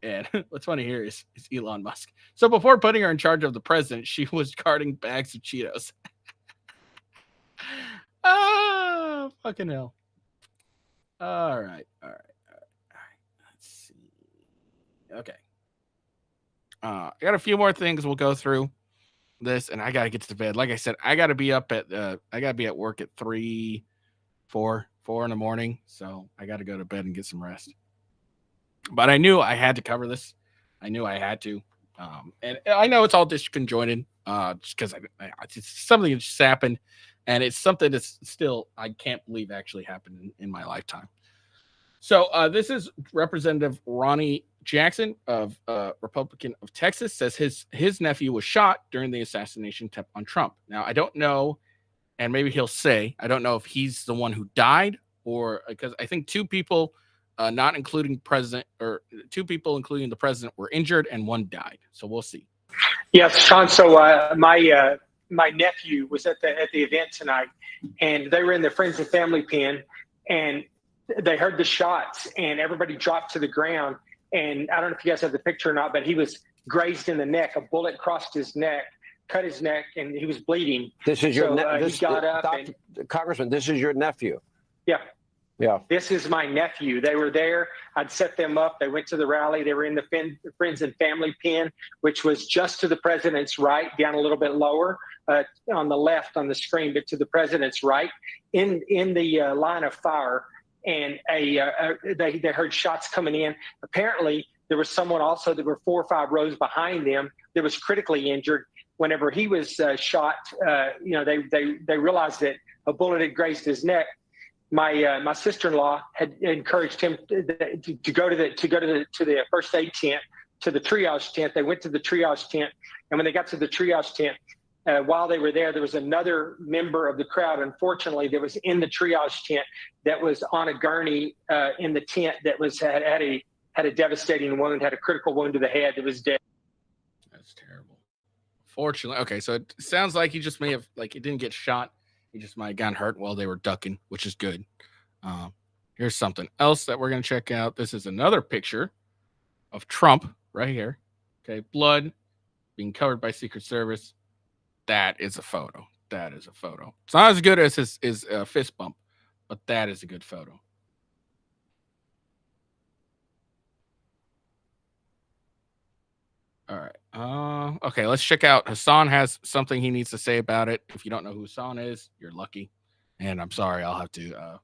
And what's funny here is Elon Musk. So before putting her in charge of the president, she was guarding bags of Cheetos. Ah, fucking hell. All right. Let's see. Okay. I got a few more things we'll go through this, and I gotta get to bed. Like I said, I gotta be up at work at 3, 4 in the morning, so I gotta go to bed and get some rest. But I knew I had to cover this. I knew I had to, and I know it's all disconjointed, just because it's something that just happened, and it's something that's still I can't believe actually happened in my lifetime. So this is Representative Ronnie Jackson of Republican of Texas, says his nephew was shot during the assassination attempt on Trump. Now, I don't know, and maybe he'll say, I don't know if he's the one who died or because I think two people not including president, or 2 people, including the president, were injured and 1 died. So we'll see. Yes, Sean. So my nephew was at the event tonight, and they were in the friends and family pen, and they heard the shots, and everybody dropped to the ground. And I don't know if you guys have the picture or not, but he was grazed in the neck. A bullet crossed his neck, cut his neck, and he was bleeding. This is your he got up. Congressman, this is your nephew. Yeah. Yeah. This is my nephew. They were there. I'd set them up. They went to the rally. They were in the friends and family pen, which was just to the president's right, down a little bit lower on the left on the screen, but to the president's right in the line of fire. And they heard shots coming in. Apparently, there was someone also that were 4 or 5 rows behind them that was critically injured. Whenever he was shot, they realized that a bullet had grazed his neck. My sister-in-law had encouraged him to go to the first aid tent, to the triage tent. They went to the triage tent, and when they got to the triage tent, while they were there was another member of the crowd, unfortunately, that was in the triage tent that was on a gurney in the tent that had a devastating wound, had a critical wound to the head, that was dead. That's terrible. Fortunately, okay, so it sounds like he just may have, like, he didn't get shot. He just might have gotten hurt while they were ducking, which is good. Here's something else that we're going to check out. This is another picture of Trump right here. Okay, blood being covered by Secret Service. That is a photo. That is a photo. It's not as good as his fist bump, but that is a good photo. All right. Okay, let's check out. Hassan has something he needs to say about it. If you don't know who Hassan is, you're lucky. And I'm sorry, I'll have to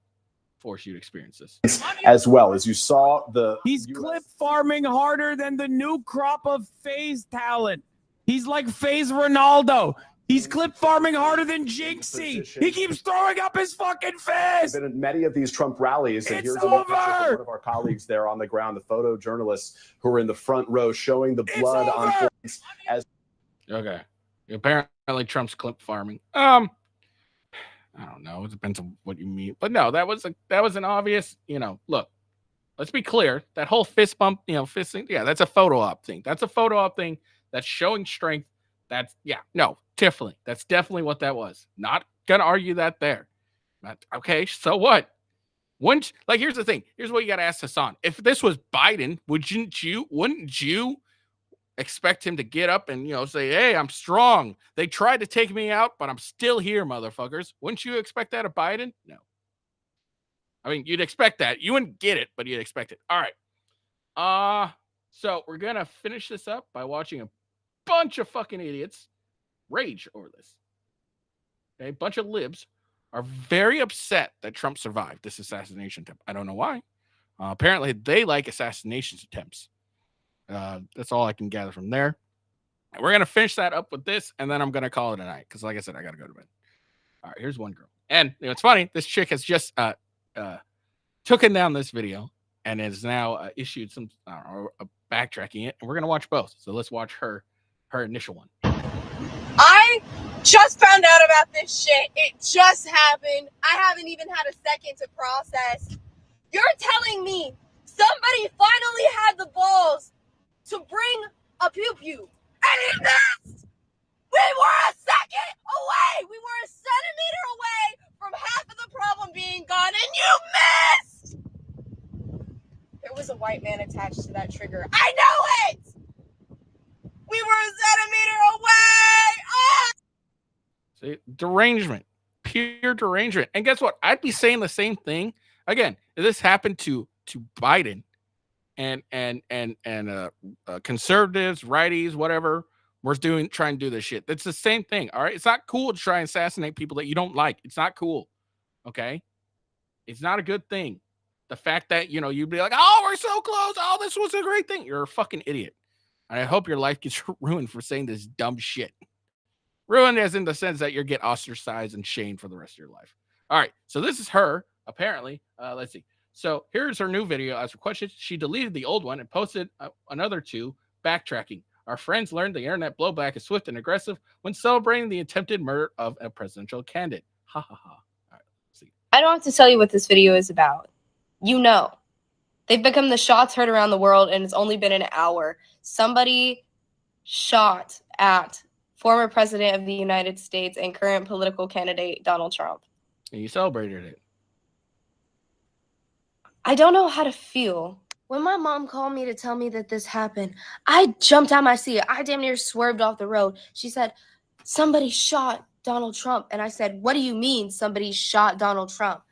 force you to experience this. As well as you saw He's clip farming harder than the new crop of FaZe talent. He's like FaZe Ronaldo. He's clip farming harder than Jinxie. He keeps throwing up his fucking fist. Been at many of these Trump rallies, and here's a over. picture from one of our colleagues there on the ground, the photojournalists who are in the front row showing the blood on police as. Okay, apparently Trump's clip farming. I don't know. It depends on what you mean, but no, that was an obvious. Look, let's be clear. That whole fist bump, fist thing. Yeah, that's a photo op thing. That's a photo op thing. That's showing strength. Definitely. That's definitely what that was. Not gonna argue that there. Okay, so what? Here's the thing. Here's what you gotta ask Hassan. If this was Biden, wouldn't you expect him to get up and say, "Hey, I'm strong. They tried to take me out, but I'm still here, motherfuckers"? Wouldn't you expect that of Biden? No. I mean, you'd expect that. You wouldn't get it, but you'd expect it. All right. So we're gonna finish this up by watching a bunch of fucking idiots rage over this. Okay, a bunch of libs are very upset that Trump survived this assassination attempt. I don't know why. Apparently, they like assassination attempts. That's all I can gather from there. And we're gonna finish that up with this, and then I'm gonna call it a night because, like I said, I gotta go to bed. All right, here's one girl, and it's funny. This chick has just taken down this video and is now issued some backtracking it, and we're gonna watch both. So let's watch her initial one. I just found out about this shit. It just happened. I haven't even had a second to process. You're telling me somebody finally had the balls to bring a pew-pew and he missed? We were a second away. We were a centimeter away from half of the problem being gone, and you missed. There was a white man attached to that trigger. I know it. We were a centimeter away. Oh! See, derangement, pure derangement. And guess what? I'd be saying the same thing again. If this happened to Biden and conservatives, righties, whatever, we're trying to do this shit. It's the same thing. All right. It's not cool to try and assassinate people that you don't like. It's not cool. Okay. It's not a good thing. The fact that, you'd be like, "Oh, we're so close. Oh, this was a great thing." You're a fucking idiot. And I hope your life gets ruined for saying this dumb shit. Ruined as in the sense that you get ostracized and shamed for the rest of your life. All right. So this is her, apparently. Let's see. So here's her new video. As requested, she deleted the old one and posted another 2 backtracking. Our friends learned the internet blowback is swift and aggressive when celebrating the attempted murder of a presidential candidate. Ha ha ha. All right. Let's see. I don't have to tell you what this video is about. You know. They've become the shots heard around the world, and it's only been an hour. Somebody shot at former president of the United States and current political candidate Donald Trump. And you celebrated it. I don't know how to feel. When my mom called me to tell me that this happened, I jumped out my seat. I damn near swerved off the road. She said, somebody shot Donald Trump. And I said, what do you mean somebody shot Donald Trump?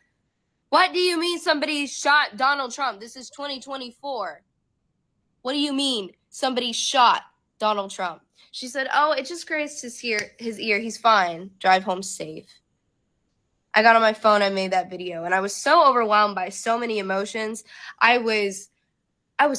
What do you mean somebody shot Donald Trump? This is 2024. What do you mean somebody shot Donald Trump? She said, oh, it just grazed his ear. He's fine. Drive home safe. I got on my phone. I made that video. And I was so overwhelmed by so many emotions. I was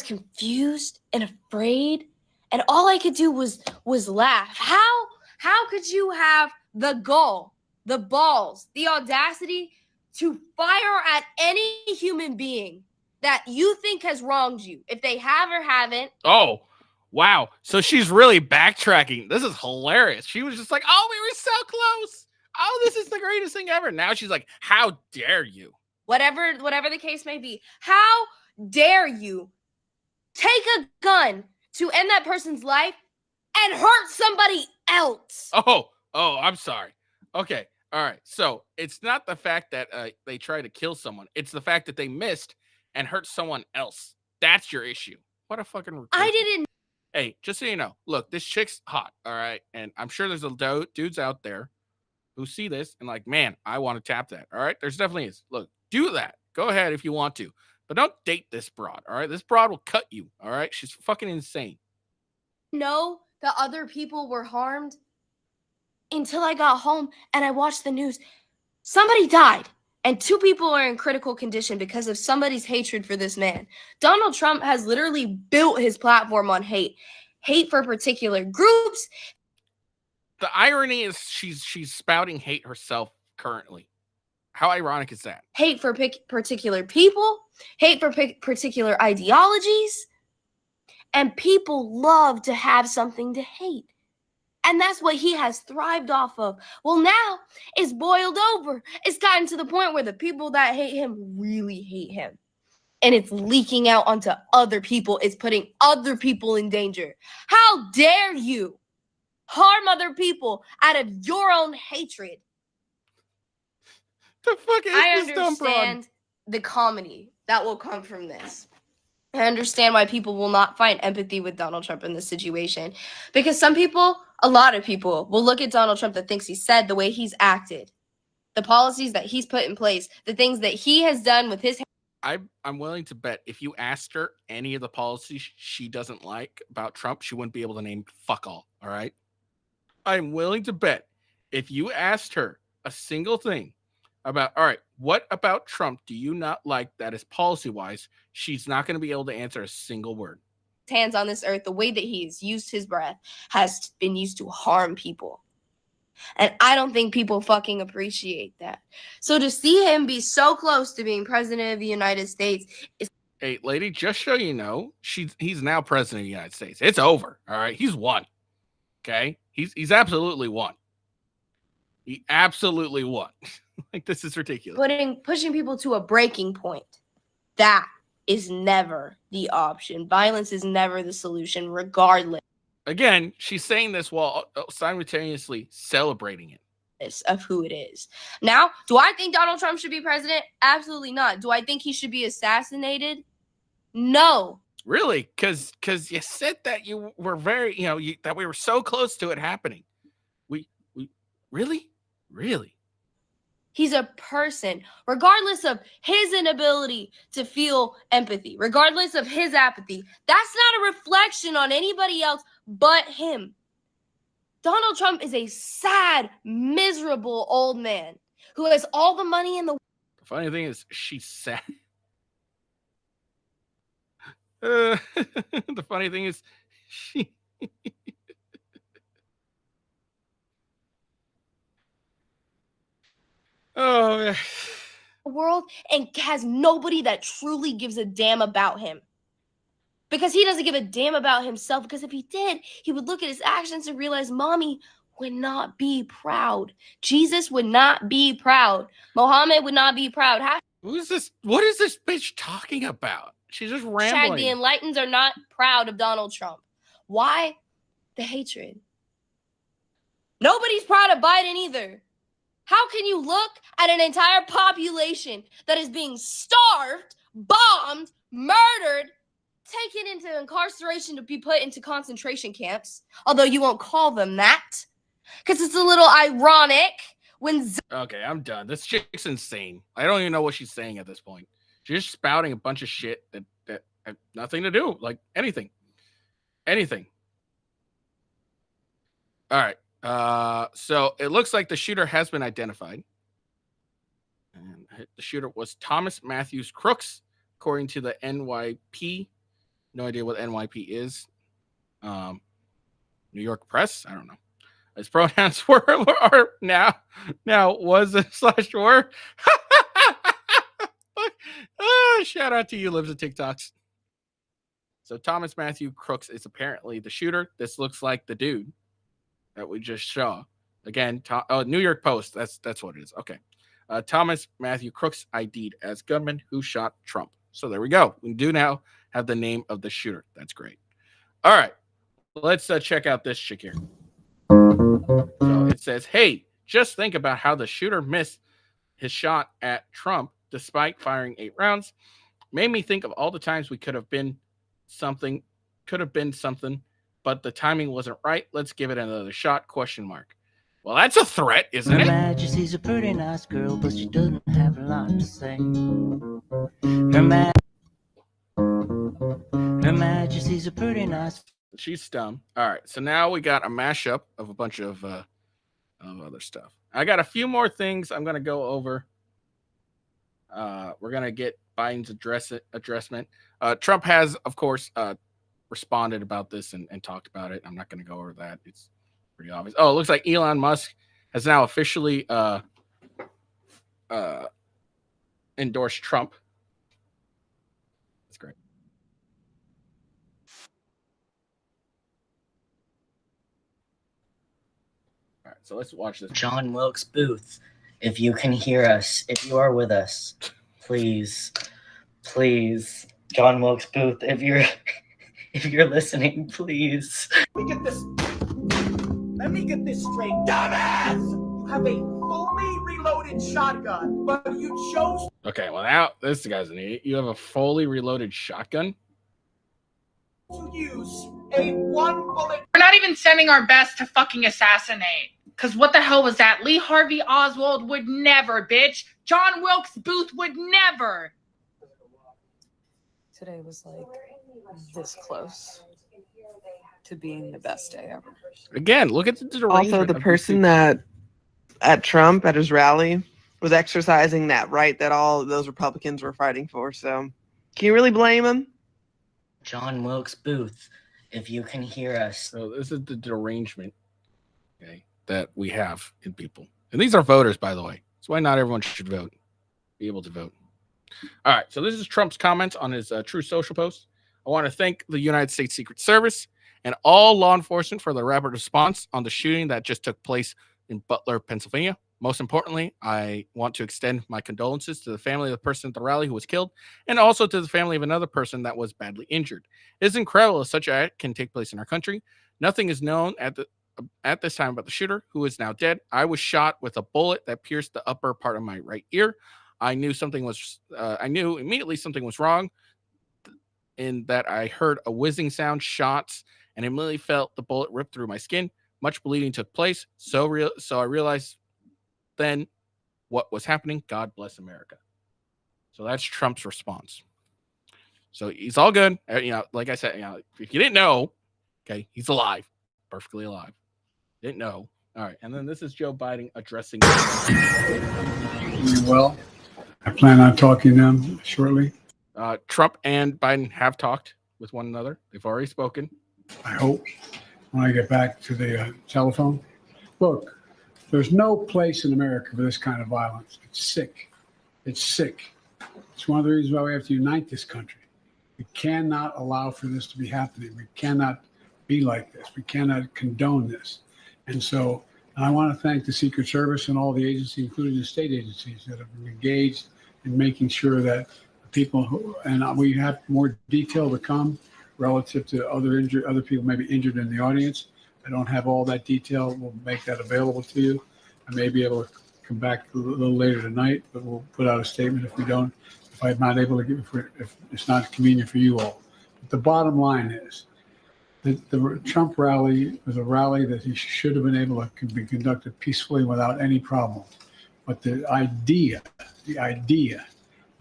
confused and afraid. And all I could do was laugh. How could you have the gall, the balls, the audacity to fire at any human being that you think has wronged you, if they have or haven't? Oh, wow. So she's really backtracking. This is hilarious. She was just like, oh, we were so close. Oh, this is the greatest thing ever. Now she's like, how dare you? Whatever the case may be, how dare you take a gun to end that person's life and hurt somebody else? Oh, I'm sorry. Okay. All right. So it's not the fact that they tried to kill someone. It's the fact that they missed and hurt someone else. That's your issue. What a fucking recruitment. I didn't. Hey, just so you know, look, this chick's hot. All right. And I'm sure there's dudes out there who see this and like, man, I want to tap that. All right. There's definitely is. Look, do that. Go ahead if you want to. But don't date this broad. All right. This broad will cut you. All right. She's fucking insane. Know that other people were harmed until I got home and I watched the news. Somebody died and 2 people are in critical condition because of somebody's hatred for this man. Donald Trump has literally built his platform on hate for particular groups. The irony is she's spouting hate herself currently. How ironic is that? Hate for particular people, hate for particular ideologies, and people love to have something to hate. And that's what he has thrived off of. Well, now it's boiled over. It's gotten to the point where the people that hate him really hate him. And it's leaking out onto other people. It's putting other people in danger. How dare you harm other people out of your own hatred? The fuck is I this dumb broad? understand the comedy that will come from this. I understand why people will not find empathy with Donald Trump in this situation. Because some people, a lot of people, will look at Donald Trump, the things he said, the way he's acted, the policies that he's put in place, the things that he has done with his. I'm willing to bet if you asked her any of the policies she doesn't like about Trump, she wouldn't be able to name fuck all. All right. I'm willing to bet if you asked her a single thing about, all right, what about Trump do you not like that is policy wise? She's not going to be able to answer a single word. Hands on this earth, the way that he's used his breath has been used to harm people. And I don't think people fucking appreciate that. So to see him be so close to being president of the United States is. Hey, lady, just so you know, he's now president of the United States. It's over. All right. He's won. Okay. He's absolutely won. He absolutely won. Like, this is ridiculous. Pushing people to a breaking point. That is never the option. Violence is never the solution, regardless. Again, she's saying this while simultaneously celebrating it. Of who it is. Now, do I think Donald Trump should be president? Absolutely not. Do I think he should be assassinated? No. Really? Because you said that you were very, that we were so close to it happening. We really? He's a person, regardless of his inability to feel empathy, regardless of his apathy. That's not a reflection on anybody else but him. Donald Trump is a sad, miserable old man who has all the money in the world. The funny thing is, she's sad. The funny thing is, she. Oh, man. World and has nobody that truly gives a damn about him. Because he doesn't give a damn about himself. Because if he did, he would look at his actions and realize mommy would not be proud. Jesus would not be proud. Muhammad would not be proud. Who's this? What is this bitch talking about? She's just Hashtag rambling. the enlightened are not proud of Donald Trump. Why? The hatred. Nobody's proud of Biden either. How can you look at an entire population that is being starved, bombed, murdered, taken into incarceration to be put into concentration camps, although you won't call them that, because it's a little ironic when... Okay, I'm done. This chick's insane. I don't even know what she's saying at this point. She's just spouting a bunch of shit that have nothing to do, like anything. Anything. All right. So it looks like the shooter has been identified. And the shooter was Thomas Matthews Crooks, according to the NYP. No idea what NYP is. New York Press? I don't know. His pronouns are now was / were. Shout out to you, lives and TikToks. So Thomas Matthew Crooks is apparently the shooter. This looks like the dude that we just saw. Again, New York Post. That's what it is. Okay. Thomas Matthew Crooks ID'd as gunman who shot Trump. So there we go. We do now have the name of the shooter. That's great. All right. Let's check out this chick here. So it says, hey, just think about how the shooter missed his shot at Trump despite firing 8 rounds. Made me think of all the times we could have been something, but the timing wasn't right. Let's give it another shot, ? Well, that's a threat, isn't it? Her Majesty's a pretty nice girl, but she doesn't have a lot to say. Her Majesty's a pretty nice... She's dumb. All right, so now we got a mashup of a bunch of other stuff. I got a few more things I'm going to go over. We're going to get Biden's addressment. Trump has, of course, responded about this and talked about it. I'm not going to go over that. It's pretty obvious. Oh, it looks like Elon Musk has now officially endorsed Trump. That's great. All right, so let's watch this. John Wilkes Booth, if you can hear us, if you are with us, please, John Wilkes Booth, if you're listening, please. Let me get this straight. Dumbass! You have a fully reloaded shotgun, but you chose... Okay, well now, this guy's an idiot. You have a fully reloaded shotgun? to use a 1-bullet... We're not even sending our best to fucking assassinate. Because what the hell was that? Lee Harvey Oswald would never, bitch. John Wilkes Booth would never. Today was like this close to being the best day ever. Again, look at the derangement. Also, the person that at Trump at his rally was exercising that right that all of those Republicans were fighting for. So, can you really blame him? John Wilkes Booth, if you can hear us. So this is the derangement, okay, that we have in people. And these are voters, by the way. That's why not everyone should vote, be able to vote. All right, so this is Trump's comments on his Truth Social post. I want to thank the United States Secret Service and all law enforcement for the rapid response on the shooting that just took place in Butler, Pennsylvania. Most importantly, I want to extend my condolences to the family of the person at the rally who was killed, and also to the family of another person that was badly injured. It is incredible that such an act can take place in our country. Nothing is known at this time about the shooter, who is now dead. I was shot with a bullet that pierced the upper part of my right ear. I knew immediately something was wrong, in that I heard a whizzing sound, shots, and immediately felt the bullet rip through my skin. Much bleeding took place. So I realized then what was happening. God bless America. So that's Trump's response. So he's all good. Like I said, if you didn't know, okay, he's alive, perfectly alive. Didn't know. All right, and then this is Joe Biden addressing. Well, I plan on talking to them shortly. Trump and Biden have talked with one another. They've already spoken. I hope when I get back to the telephone. Look, there's no place in America for this kind of violence. It's sick. It's sick. It's one of the reasons why we have to unite this country. We cannot allow for this to be happening. We cannot be like this. We cannot condone this. And so I want to thank the Secret Service and all the agencies, including the state agencies, that have been engaged in making sure that the people who, and we have more detail to come relative to other people maybe injured in the audience. I don't have all that detail. We'll make that available to you. I may be able to come back a little later tonight, but we'll put out a statement if I'm not able to if it's not convenient for you all. But the bottom line is that the Trump rally was a rally that he should have been able to be conducted peacefully without any problem. But the idea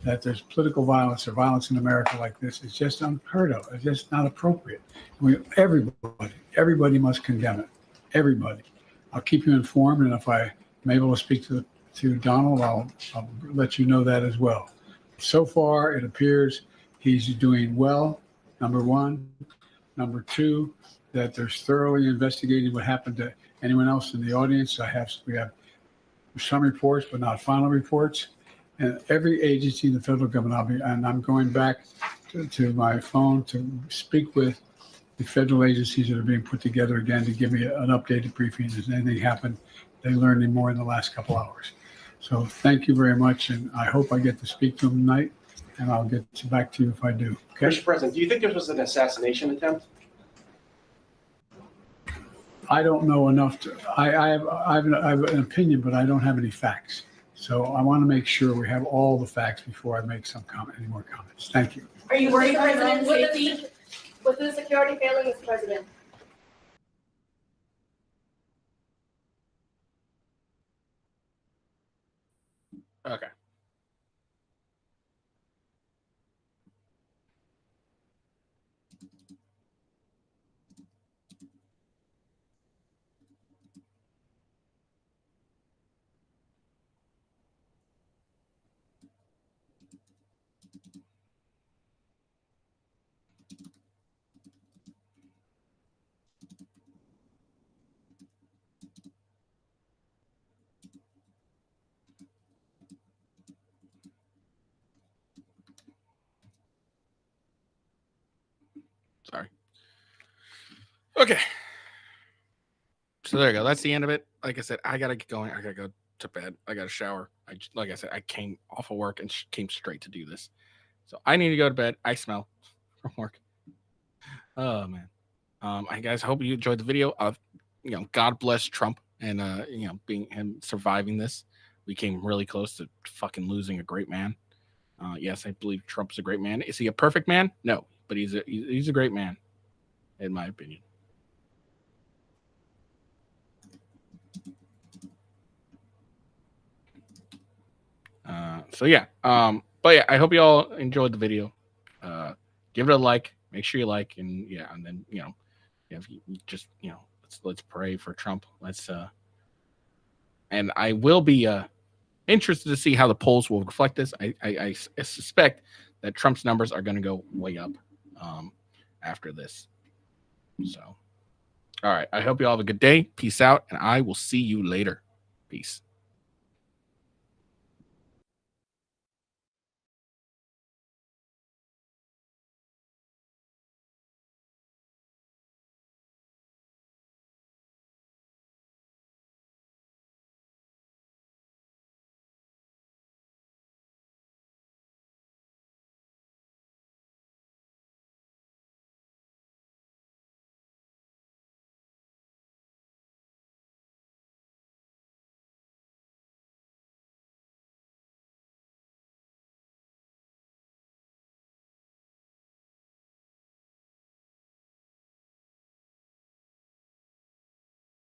that there's political violence or violence in America like this is just unheard of. It's just not appropriate. Everybody must condemn it. Everybody. I'll keep you informed, and if I'm able to speak to Donald, I'll let you know that as well. So far, it appears he's doing well, number one. Number two, that they're thoroughly investigating what happened to anyone else in the audience. We have some reports, but not final reports. And every agency in the federal government, I'm going back to my phone to speak with the federal agencies that are being put together again to give me an updated briefing. Has anything happened? They learned any more in the last couple hours. So thank you very much, and I hope I get to speak to them tonight, and I'll get back to you if I do. Okay? Mr. President, do you think this was an assassination attempt? I don't know enough to. I have an opinion, but I don't have any facts. So I want to make sure we have all the facts before I make any more comments. Thank you. Are you worried, President, safety? With the security failing, Mr. President? Okay. Sorry. Okay. So there you go. That's the end of it. Like I said, I gotta get going. I gotta go to bed. I gotta shower. Like I said, I came off of work and came straight to do this. So I need to go to bed. I smell from work. Oh man. I guys hope you enjoyed the video of God bless Trump and being him surviving this. We came really close to fucking losing a great man. Yes, I believe Trump's a great man. Is he a perfect man? No, but he's a great man, in my opinion. So yeah, but yeah, I hope you all enjoyed the video. Give it a like, make sure you like, and yeah, and then if you just let's pray for Trump. And I will be interested to see how the polls will reflect this. I suspect that Trump's numbers are going to go way up after this. So, all right, I hope you all have a good day. Peace out, and I will see you later. Peace.